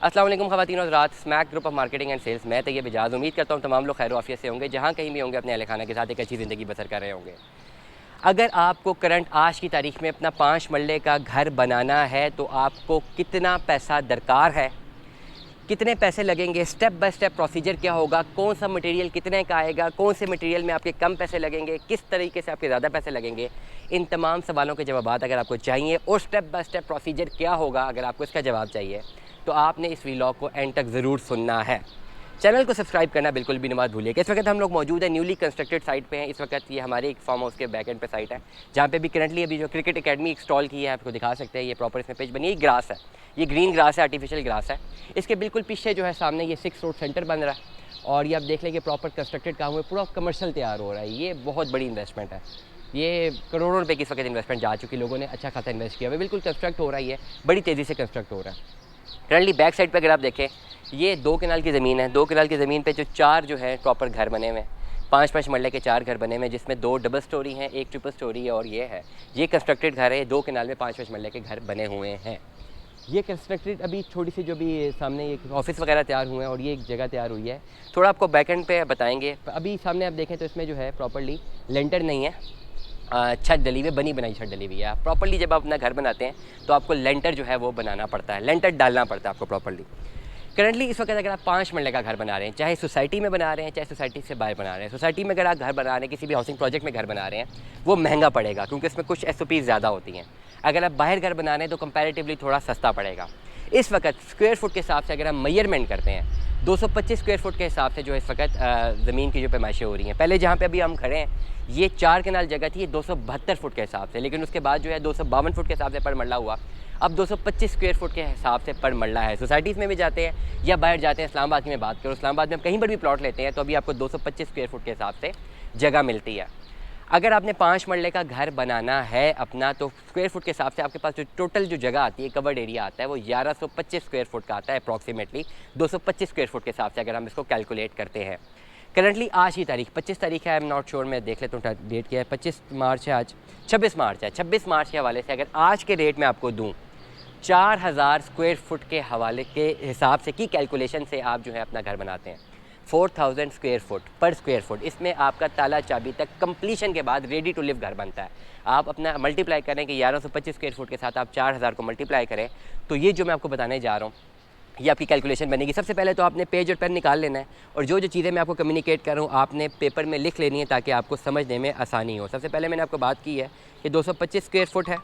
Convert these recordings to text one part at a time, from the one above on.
अस्सलाम वालेकुम ख़वातीन और हज़रात, Smack group of marketing and sales. मैं तैयब इजाज़ उम्मीद करता हूँ तमाम लोग खैर आफियत से होंगे, जहाँ कहीं भी होंगे अपने अहल खाना के साथ एक अच्छी ज़िंदगी बसर कर रहे होंगे। अगर आपको करंट आज की तारीख़ में अपना 5 मरले का घर बनाना है तो आपको कितना पैसा दरकार है, कितने पैसे लगेंगे, स्टेप बाय स्टेप प्रोसीजर क्या होगा, कौन सा मटेरियल कितने का आएगा, कौन से मटेरियल में आपके कम पैसे लगेंगे, किस तरीके से आपके ज़्यादा पैसे लगेंगे, इन तमाम सवालों के जवाब अगर आपको चाहिए और स्टेप बाय स्टेप प्रोसीजर क्या होगा अगर आपको इसका जवाब चाहिए तो आपने इस व्लॉग को एंड तक ज़रूर सुनना है। चैनल को सब्सक्राइब करना बिल्कुल भी मत भूलिएगा। इस वक्त हम लोग मौजूद है न्यूली कंस्ट्रक्टेड साइट पे हैं। इस वक्त ये हमारे एक फार्म हाउस के बैक एंड पे साइट है, जहाँ पे भी करंटली अभी जो क्रिकेट एकेडमी इंस्टॉल की है, आपको दिखा सकते हैं। ये प्रॉपर इसमें पेज बनी है, ग्रास है, ये ग्रीन ग्रास है, आर्टिफिशियल ग्रास है। इसके बिल्कुल पीछे जो है सामने ये 6 रोड सेंटर बन रहा है और ये आप देख लें कि प्रॉपर कंस्ट्रक्टेड काम हुआ, पूरा कमर्शियल तैयार हो रहा है। ये बहुत बड़ी इन्वेस्टमेंट है, ये करोड़ों रुपए की इस वक्त इन्वेस्टमेंट जा चुकी, लोगों ने अच्छा खासा इन्वेस्ट किया हुआ, बिल्कुल कंस्ट्रक्ट हो रहा है, बड़ी तेज़ी से कंस्ट्रक्ट हो रहा है। करंटली बैक साइड पे अगर आप देखें, ये 2 कनाल की ज़मीन है। 2 कनाल की ज़मीन पे जो 4 जो है प्रॉपर घर बने हुए हैं, 5-5 मरले के 4 घर बने हुए हैं, जिसमें 2 डबल स्टोरी हैं, 1 ट्रिपल स्टोरी है और ये कंस्ट्रक्टेड घर है। 2 कनाल में 5-5 मरले के घर बने हुए हैं। ये कंस्ट्रक्टेड अभी छोटी सी जो भी सामने एक ऑफिस वगैरह तैयार हुए हैं और ये एक जगह तैयार हुई है। थोड़ा आपको बैक एंड पे बताएंगे। अभी सामने आप देखें तो इसमें जो है प्रॉपर्ली लेंटर नहीं है, छत डली हुई, बनी बनाई छत डली हुई है। प्रॉपर्ली जब आप अपना घर बनाते हैं तो आपको लेंटर जो है वो बनाना पड़ता है, लेंटर डालना पड़ता है आपको प्रॉपर्ली। करंटली इस वक्त अगर आप 5 मरले का घर बना रहे हैं, चाहे सोसाइटी में बना रहे हैं, चाहे सोसाइटी से बाहर बना रहे हैं, सोसाइटी में अगर आप घर बना रहे हैं, किसी भी हाउसिंग प्रोजेक्ट में घर बना रहे हैं, वो महंगा पड़ेगा क्योंकि इसमें कुछ SOP ज़्यादा होती हैं। अगर आप बाहर घर बना रहे हैं तो कंपैरेटिवली थोड़ा सस्ता पड़ेगा। इस वक्त स्क्वायर फुट के हिसाब से अगर हम मेजरमेंट करते हैं, 225 स्क्वायर फुट के हिसाब से जो इस वक्त ज़मीन की जो पैमाइशें हो रही हैं, पहले जहाँ पे अभी हम खड़े हैं ये 4 कनाल जगह थी, ये 272 फुट के हिसाब से, लेकिन उसके बाद जो है 252 फुट के हिसाब से पर मरला हुआ, अब 225 स्क्वायर फुट के हिसाब से पर मरला है। सोसाइटीज़ में भी जाते हैं या बाहर जाते हैं, इस्लामाबाद की मैं बात करूँ, इस्लामाबाद में हम कहीं पर भी प्लॉट लेते हैं तो अभी आपको 225 स्क्वायर फुट के हिसाब से जगह मिलती है। अगर आपने 5 मरले का घर बनाना है अपना तो स्क्वायर फुट के हिसाब से आपके पास जो टोटल जो जगह आती है, कवर्ड एरिया आता है, वो 1125 स्क्वायर फुट का आता है अप्रॉक्सीमेटली, 225 स्क्वायर फुट के हिसाब से अगर हम इसको कैलकुलेट करते हैं। करंटली आज की तारीख 25 तारीख है, आई एम नॉट श्योर, मैं देख लेता हूँ डेट क्या है, 25 मार्च है आज, 26 मार्च है। 26 मार्च के हवाले से अगर आज के रेट में आपको दूँ, 4000 स्क्वायर फुट के हवाले के हिसाब से की कैलकुलेशन से आप जो है अपना घर बनाते हैं, 4000 स्क्वायर फुट पर स्क्वायर फुट, इसमें आपका ताला चाबी तक कंप्लीशन के बाद रेडी टू लिव घर बनता है। आप अपना मल्टीप्लाई करें कि 1125 स्क्वायर फुट के साथ आप 4000 को मल्टीप्लाई करें तो ये जो मैं आपको बताने जा रहा हूँ ये आपकी कैलकुलेशन बनेगी। सबसे पहले तो आपने पेज और पेन निकाल लेना है और जो जो चीज़ें मैं आपको कम्युनिकेट कर रहा हूँ आपने पेपर में लिख लेनी है ताकि आपको समझने में आसानी हो। सबसे पहले मैंने आपको बात की है कि 225 स्क्वायर फुट है,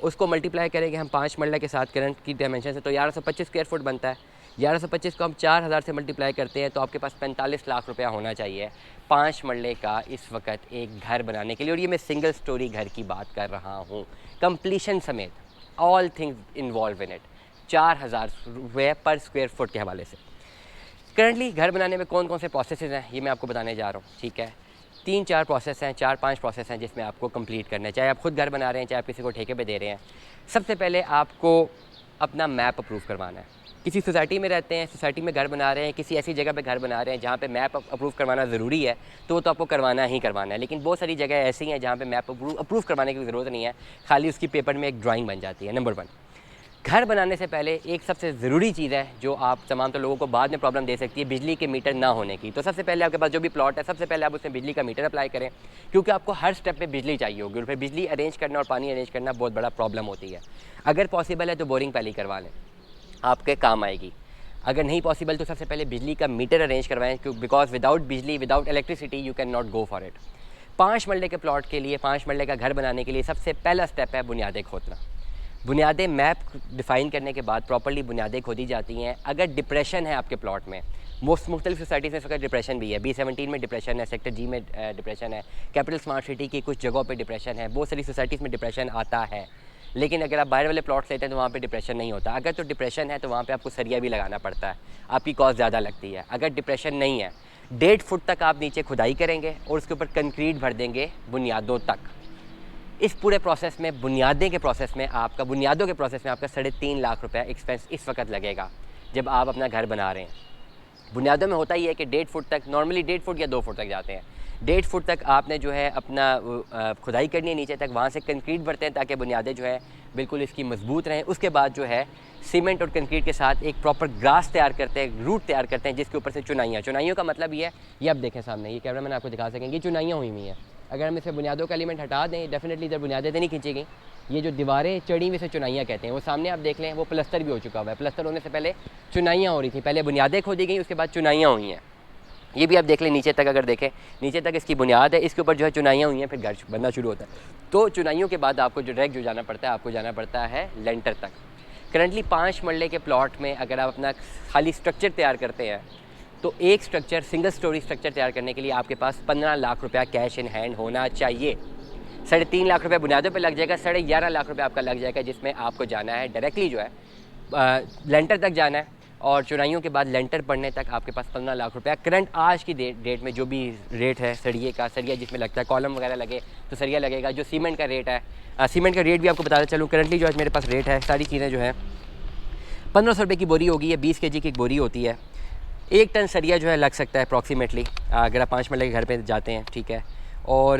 उसको मल्टीप्लाई करेंगे हम 5 मरला के साथ करंट की डायमेंशन से तो 1125 स्क्वायर फुट बनता है। 1125 को हम 4000 से मल्टीप्लाई करते हैं तो आपके पास 45 लाख रुपया होना चाहिए 5 मरले का इस वक्त एक घर बनाने के लिए। और ये मैं सिंगल स्टोरी घर की बात कर रहा हूँ, कंप्लीशन समेत, all things involve in it, 4000 रुपये पर स्क्वायर फुट के हवाले से। करंटली घर बनाने में कौन कौन से प्रोसेसेस हैं ये मैं आपको बताने जा रहा हूँ, ठीक है। 3-4 प्रोसेस हैं, 4-5 प्रोसेस हैं जिसमें आपको कंप्लीट करना है, चाहे आप खुद घर बना रहे हैं, चाहे आप किसी को ठेके पे दे रहे हैं। सबसे पहले आपको अपना मैप अप्रूव करवाना है। किसी सोसाइटी में रहते हैं, सोसाइटी में घर बना रहे हैं, किसी ऐसी जगह पे घर बना रहे हैं जहाँ पे मैप अप्रूव करवाना ज़रूरी है तो आपको करवाना ही करवाना है। लेकिन बहुत सारी जगह ऐसी हैं जहाँ पे मैप अप्रूव करवाने की ज़रूरत नहीं है, खाली उसकी पेपर में एक ड्राइंग बन जाती है। नंबर 1, घर बनाने से पहले एक सबसे ज़रूरी चीज़ है जो आप तमाम तो लोगों को बाद में प्रॉब्लम दे सकती है, बिजली के मीटर ना होने की। तो सबसे पहले आपके पास जो भी प्लॉट है, सबसे पहले आप उसमें बिजली का मीटर अप्लाई करें क्योंकि आपको हर स्टेप पे बिजली चाहिए होगी और फिर बिजली अरेंज करना और पानी अरेंज करना बहुत बड़ा प्रॉब्लम होती है। अगर पॉसिबल है तो बोरिंग पहले करवा लें, आपके काम आएगी। अगर नहीं पॉसिबल तो सबसे पहले बिजली का मीटर अरेंज करवाएं क्योंकि बिकॉज विदाउट बिजली, without electricity you can not go for it. 5 मरले के प्लॉट के लिए, 5 मरले का घर बनाने के लिए सबसे पहला स्टेप है बुनियादें खोदना। बुनियादें मैप डिफ़ाइन करने के बाद प्रॉपर्ली बुनियादें खोदी जाती हैं। अगर डिप्रेशन है आपके प्लॉट में, मुख्तलिफ सोसाइटीज़ में इस वक्त डिप्रेशन भी है, B17 में डिप्रेशन है, सेक्टर G में डिप्रेशन है, कैपिटल स्मार्ट सिटी की कुछ जगहों पे डिप्रेशन है, बहुत सारी सोसाइटीज़ में डिप्रेशन आता है। लेकिन अगर आप बाहर वाले प्लॉट्स लेते हैं तो वहाँ पे डिप्रेशन नहीं होता। अगर तो डिप्रेशन है तो वहाँ पे आपको सरिया भी लगाना पड़ता है, आपकी कॉस्ट ज़्यादा लगती है। अगर डिप्रेशन नहीं है, 1.5 फुट तक आप नीचे खुदाई करेंगे और उसके ऊपर कंक्रीट भर देंगे बुनियादों तक। इस पूरे प्रोसेस में, बुनियादों के प्रोसेस में आपका 3.5 लाख रुपये एक्सपेंस इस वक्त लगेगा जब आप अपना घर बना रहे हैं। बुनियादों में होता ही है कि 1.5 फुट तक, नॉर्मली 1.5 फुट या 2 फुट तक जाते हैं, 1.5 फुट तक आपने जो है अपना खुदाई करनी है नीचे तक, वहाँ से कंक्रीट भरते हैं ताकि बुनियादें जो है बिल्कुल इसकी मजबूत रहें। उसके बाद जो है सीमेंट और कंक्रीट के साथ एक प्रॉपर ग्रास तैयार करते हैं, रूट तैयार करते हैं, जिसके ऊपर से चुनाइयों का मतलब ये है, ये आप देखें सामने, ये कैमरा मैन आपको दिखा सकेंगे, चुनाइयाँ हुई हैं। अगर हम इसे बुनियादों का एलिमेंट हटा दें, डेफिनेटली इधर बुनियादें तो नहीं खींचेगी, ये जो दीवारें चढ़ी हुई से चुनाइयाँ कहते हैं, वो सामने आप देख लें, वो प्लस्तर भी हो चुका हुआ है। प्लस्तर होने से पहले चुनाइयाँ हो रही थी, पहले बुनियादें खोदी गई, उसके बाद चुनाइयाँ हुई हैं। ये भी आप देख लें नीचे तक, अगर देखें नीचे तक इसकी बुनियाद है, इसके ऊपर जो है चुनाइयाँ हुई हैं, फिर घर बनना शुरू होता है। तो चुनाइयों के बाद आपको जो डायरेक्ट जो जाना पड़ता है, आपको जाना पड़ता है लेंटर तक। करंटली 5 मरले के प्लॉट में अगर आप अपना खाली स्ट्रक्चर तैयार करते हैं तो एक स्ट्रक्चर, सिंगल स्टोरी स्ट्रक्चर तैयार करने के लिए आपके पास 15 लाख रुपया कैश इन हैंड होना चाहिए। 3.5 लाख रुपया बुनियादों पे लग जाएगा, 11.5 लाख रुपया आपका लग जाएगा, जिसमें आपको जाना है डायरेक्टली जो है लेंटर तक जाना है, और चुनाइयों के बाद लेंटर पड़ने तक आपके पास 15 लाख रुपया करंट आज की डेट में जो भी रेट है सरिया जिसमें लगता है, कॉलम वगैरह लगे तो सरिया लगेगा। जो सीमेंट का रेट है, सीमेंट का रेट भी आपको बताता चलूँ, करंटली जो है मेरे पास रेट है, सारी चीज़ें जो है 1500 रुपये की बोरी होगी, ये 20 kg की एक बोरी होती है। 1 टन सरिया जो है लग सकता है अप्रॉक्सीमेटली, अगर आप 5 मरले के घर पे जाते हैं, ठीक है। और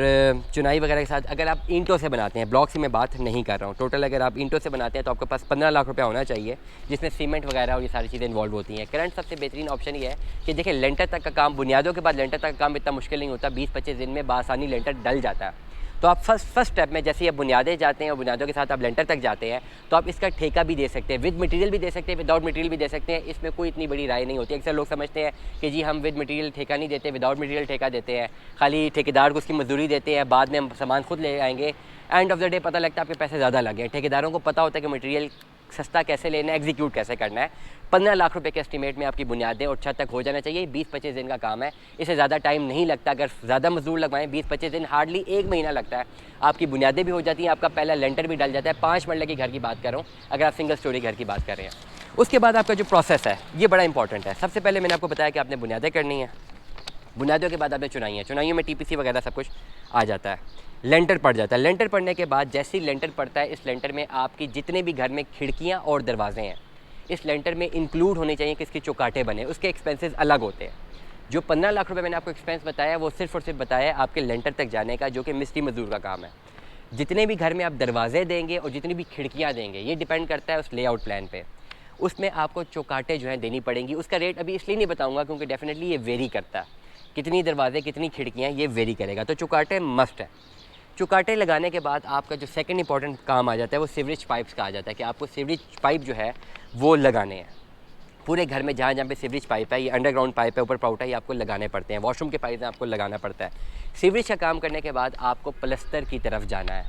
चुनाई वगैरह के साथ अगर आप ईंटों से बनाते हैं, ब्लॉक से मैं बात नहीं कर रहा हूँ, टोटल अगर आप ईंटों से बनाते हैं तो आपके पास 15 लाख रुपया होना चाहिए, जिसमें सीमेंट वगैरह और ये सारी चीज़ें इन्वॉल्व होती हैं। करंट सबसे बेहतरीन ऑप्शन ये है कि देखिए लेंटर तक का काम, बुनियादों के बाद लेंटर तक का काम इतना मुश्किल नहीं होता, 20-25 दिन में बासानी लेंटर डल जाता है। तो आप फर्स्ट स्टेप में जैसे आप बुनियादें जाते हैं और बुनियादों के साथ आप लेंटर तक जाते हैं, तो आप इसका ठेका भी दे सकते हैं, विद मटेरियल भी दे सकते हैं, विदाउट मटेरियल भी दे सकते हैं। इसमें कोई इतनी बड़ी राय नहीं होती। अक्सर लोग समझते हैं कि जी हम विद मटेरियल ठेका नहीं देते, विदाउट मटेरियल ठेका देते हैं, खाली ठेकेदार को उसकी मजदूरी देते हैं, बाद में हम सामान खुद ले आएंगे, एंड ऑफ द डे पता लगता है आपके पैसे ज़्यादा लगे। ठेकेदारों को पता होता है कि मटेरियल सस्ता कैसे लेना है, एग्जीक्यूट कैसे करना है। 15 लाख रुपए के एस्टीमेट में आपकी बुनियादें और छत तक हो जाना चाहिए। 20-25 दिन का काम है, इससे ज़्यादा टाइम नहीं लगता। अगर ज़्यादा मजदूर लगवाएं 20-25 दिन, हार्डली 1 महीना लगता है, आपकी बुनियादें भी हो जाती हैं, आपका पहला लेंटर भी डल जाता है। 5 मरले के घर की बात कर रहा हूँ, अगर आप सिंगल स्टोरी घर की बात कर रहे हैं। उसके बाद आपका जो प्रोसेस है ये बड़ा इंपॉर्टेंट है। सबसे पहले मैंने आपको बताया कि आपने बुनियादें करनी है, बुनियादों के बाद आपने चुनाइयों में टीपीसी वगैरह सब कुछ आ जाता है, लेंटर पड़ जाता है। लेंटर पड़ने के बाद जैसे ही लेंटर पड़ता है, इस लेंटर में आपकी जितने भी घर में खिड़कियां और दरवाजे हैं, इस लेंटर में इंक्लूड होने चाहिए कि इसके चौकाटे बने, उसके एक्सपेंसेस अलग होते हैं। जो 15 लाख रुपए मैंने आपको एक्सपेंस बताया वो सिर्फ और सिर्फ बताया आपके लेंटर तक जाने का, जो कि मिस्त्री मजदूर का काम है। जितने भी घर में आप दरवाजे देंगे और जितनी भी खिड़कियाँ देंगे, ये डिपेंड करता है उस लेआउट प्लान पे। उसमें आपको चौकाटे जो हैं देनी पड़ेंगी। उसका रेट अभी इसलिए नहीं बताऊँगा क्योंकि डेफिनेटली ये वेरी करता है, कितनी दरवाजे कितनी खिड़कियाँ ये वेरी करेगा। तो चौकाटे मस्ट है। चौकाटे लगाने के बाद आपका जो सेकंड इंपॉर्टेंट काम आ जाता है वो सीवरेज पाइप्स का आ जाता है कि आपको सीवरेज पाइप जो है वो लगाने हैं। पूरे घर में जहाँ जहाँ पे सीवरेज पाइप है, ये अंडरग्राउंड पाइप है, ऊपर पाउट है, ये आपको लगाने पड़ते हैं। वॉशरूम के पाइप आपको लगाना पड़ता है। सीवरेज का काम करने के बाद आपको प्लस्तर की तरफ जाना है।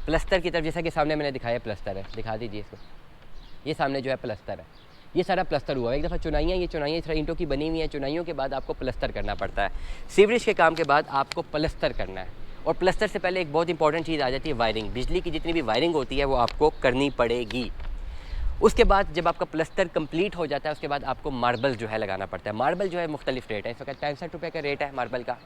प्लस्तर की तरफ जैसा कि सामने मैंने दिखाया प्लस्तर है, दिखा दीजिए इसको, ये सामने जो है प्लस्तर है, ये सारा प्लस्तर हुआ है। एक दफ़ा चुनाइयाँ, ये चुनाइयाँ इस तरह ईंटों की बनी हुई हैं। चुनाइयों के बाद आपको प्लस्तर करना पड़ता है। सीवरेज के काम के बाद आपको प्लस्तर करना है, और प्लस्तर से पहले एक बहुत इंपॉर्टेंट चीज़ आ जाती है वायरिंग। बिजली की जितनी भी वायरिंग होती है वो आपको करनी पड़ेगी। उसके बाद जब आपका प्लस्तर कंप्लीट हो जाता है, उसके बाद आपको मार्बल जो है लगाना पड़ता है। मार्बल जो है मुख्तलिफ रेट है, इस वक्त 65 रुपये का रेट है मार्बल का।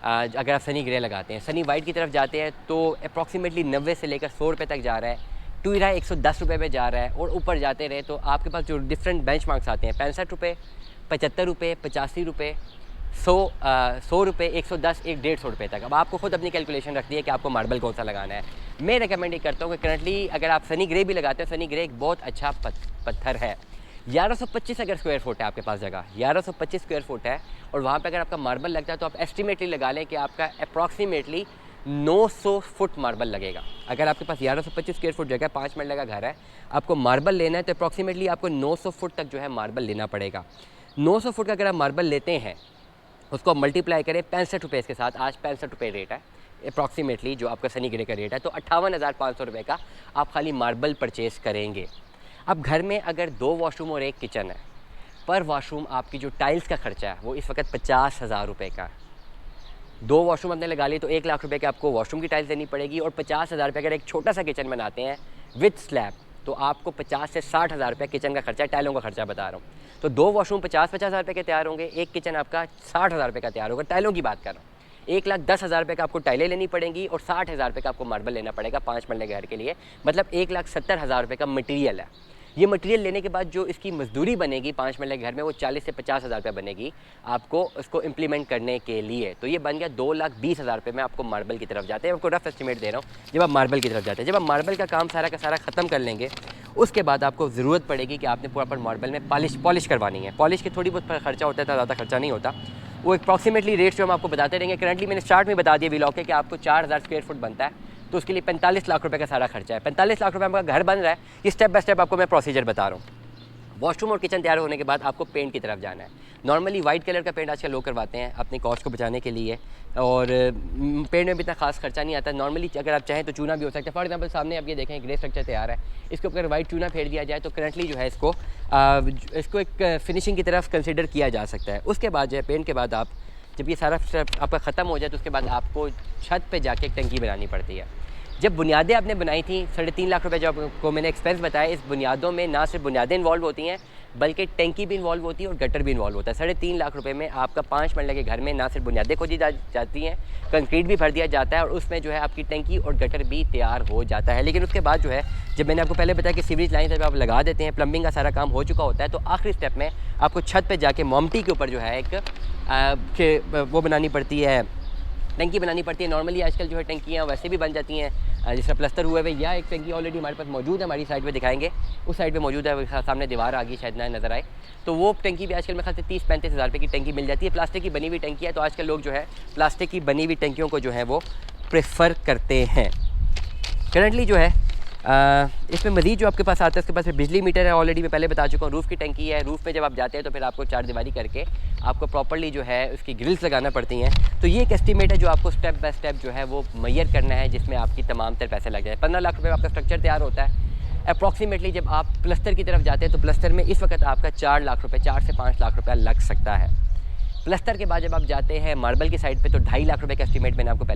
अगर आप सनी ग्रे लगाते हैं, सनी वाइट की तरफ जाते हैं तो अप्रॉक्सीमेटली 90 से लेकर 100 रुपये तक जा रहा है। टूरा 110 रुपये पे जा रहा है, और ऊपर जाते रहे तो आपके पास जो डिफरेंट बेंचमार्क्स आते हैं, 65 रुपये, 75 रुपये, 85 रुपये, 100 रुपये, 110, 150 रुपये तक। अब आपको खुद अपनी कैलकुलेशन रखती है कि आपको मार्बल कौन सा लगाना है। मैं रिकमेंड ये करता हूँ कि करंटली अगर आप सनी ग्रे भी लगाते हैं, सनी ग्रे एक बहुत अच्छा पत्थर है। 1125 अगर स्क्वायर फुट है आपके पास जगह, 1125 स्क्वायर फुट है, और वहाँ पे अगर आपका मार्बल लगता है तो आप एस्टिमेटली लगा लें कि आपका अप्रॉक्सीमेटली 900 फुट मार्बल लगेगा। अगर आपके पास 1125 स्क्वायर फुट जगह, 5 मरले का घर है, आपको मार्बल लेना है तो अप्रॉक्सीमेटली आपको 900 फुट तक जो है मार्बल लेना पड़ेगा। 900 फुट का अगर आप मार्बल लेते हैं, उसको आप मल्टीप्लाई करें 65 रुपये इसके साथ, आज 65 रुपये रेट है अप्रॉक्सीमेटली जो आपका सनी ग्रे का रेट है, तो 58,500 रुपये का आप खाली मार्बल परचेज़ करेंगे। अब घर में अगर 2 वॉशरूम और 1 किचन है, पर वॉशरूम आपकी जो टाइल्स का खर्चा है वो इस वक्त 50,000 रुपये का है। 2 वॉशरूम आपने लगा लिए तो 1 लाख रुपए की आपको वॉशरूम की टाइल्स देनी पड़ेगी, और 50,000 रुपये अगर एक छोटा सा किचन बनाते हैं विथ स्लैब तो आपको 50 से 60,000 रुपये किचन का खर्चा, टाइलों का खर्चा बता रहा हूँ। तो 2 वॉशरूम 50,000 रुपये के तैयार होंगे, 1 किचन आपका 60,000 रुपये का तैयार होगा। टाइलों की बात कर रहा हूँ, 1,10,000 रुपये का आपको टाइलें लेनी पड़ेंगी, और 60,000 रुपये का आपको मार्बल लेना पड़ेगा 5 मरले घर के लिए। मतलब 1,70,000 रुपये का मटीरियल है। ये मटेरियल लेने के बाद जो इसकी मजदूरी बनेगी 5 मरले के घर में वो 40 से 50,000 रुपये बनेगी आपको उसको इम्प्लीमेंट करने के लिए। तो ये बन गया 2,20,000 रुपये में आपको मार्बल की तरफ जाते हैं। आपको रफ एस्टिमेट दे रहा हूँ जब आप मार्बल की तरफ जाते हैं। जब आप मार्बल का काम सारा का सारा ख़त्म कर लेंगे उसके बाद आपको ज़रूरत पड़ेगी कि आपने प्रॉपर मार्बल में पॉलिश करवानी है। पॉलिश की थोड़ी बहुत खर्चा होता है, ज़्यादा खर्चा नहीं होता। वो अप्रॉक्सीमेटली रेट जो हम आपको बताते रहेंगे। करंटली मैंने स्टार्ट में बता दिया व्लॉग के कि आपको 4,000 स्क्वायर फुट बनता है, तो उसके लिए 45 लाख रुपए का सारा खर्चा है। 45 लाख रुपए में आपका घर बन रहा है। ये स्टेप बाय स्टेप आपको मैं प्रोसीजर बता रहा हूँ। वॉशरूम और किचन तैयार होने के बाद आपको पेंट की तरफ जाना है। नॉर्मली वाइट कलर का पेंट आजकल लोग करवाते हैं अपनी कॉस्ट को बचाने के लिए, और पेंट में भी इतना खास खर्चा नहीं आता। नॉर्मली अगर आप चाहें तो चूना भी हो सकता है। फॉर एग्जांपल सामने आप ये देखें ग्रे स्ट्रक्चर तैयार है, इसके ऊपर वाइट चूना फेर दिया जाए तो करंटली जो है इसको एक फिनिशिंग की तरफ कंसिडर किया जा सकता है। उसके बाद जो है पेंट के बाद आप जब ये सारा स्टेप आपका ख़त्म हो जाए तो उसके बाद आपको छत पे जाके एक टंकी बनानी पड़ती है। जब बुनियादें आपने बनाई थी 3.5 लाख रुपए जो आपको मैंने एक्सपेंस बताया, इस बुनियादों में ना सिर्फ बुनियादें इन्वॉल्व होती हैं बल्कि टंकी भी इन्वॉल्व होती है और गटर भी इन्वॉल्व होता है। 3.5 लाख रुपए में आपका 5 मरले के घर में ना सिर्फ बुनियादें खोदी जाती हैं, कंक्रीट भी भर दिया जाता है और उसमें जो है आपकी टंकी और गटर भी तैयार हो जाता है। लेकिन उसके बाद जो है जब मैंने आपको पहले बताया कि सीवरेज लाइन जब आप लगा देते हैं, प्लम्बिंग का सारा काम हो चुका होता है, तो आखिरी स्टेप में आपको छत पर जाके मोमटी के ऊपर जो है एक वो बनानी पड़ती है, टंकी बनानी पड़ती है। नॉर्मली आजकल जो है टंकियाँ वैसे भी बन जाती हैं जिसका प्लस्तर हुए हुए, या एक टंकी ऑलरेडी हमारे पास मौजूद है, हमारी साइड पे दिखाएंगे, उस साइड पे मौजूद है, सामने दीवार आ गई शायद ना नज़र आए। तो वो टंकी भी आजकल मेरे ख्याल से 30-35 हज़ार रुपये की टंकी मिल जाती है। प्लास्टिक की बनी हुई टंकी है, तो आजकल लोग जो है प्लास्टिक की बनी हुई टंकियों को जो है वो प्रेफर करते हैं। करंटली जो है इसमें मज़ीद जो आपके पास आता है उसके पास फिर बिजली मीटर है, ऑलरेडी मैं पहले बता चुका हूँ। रूफ़ की टंकी है, रूफ़ पे जब आप जाते हैं तो फिर आपको चार दीवारी करके आपको प्रॉपर्ली जो है उसकी ग्रिल्स लगाना पड़ती हैं। तो ये एक एस्टीमेट है जो आपको स्टेप बाय स्टेप जो है वो मैयर करना है, जिसमें आपकी तमाम तर पैसे लग जाए। 15 लाख रुपये आपका स्ट्रक्चर तैयार होता है। अप्रॉक्सीमेटली जब आप प्लस्तर की तरफ जाते हैं तो प्लस्तर में इस वक्त आपका 4 लाख रुपये, 4 से 5 लाख रुपया लग सकता है। प्लस्तर के बाद जब आप जाते हैं मार्बल की साइड पे तो 2.5 लाख रुपए का एस्टीमेट मैंने आपको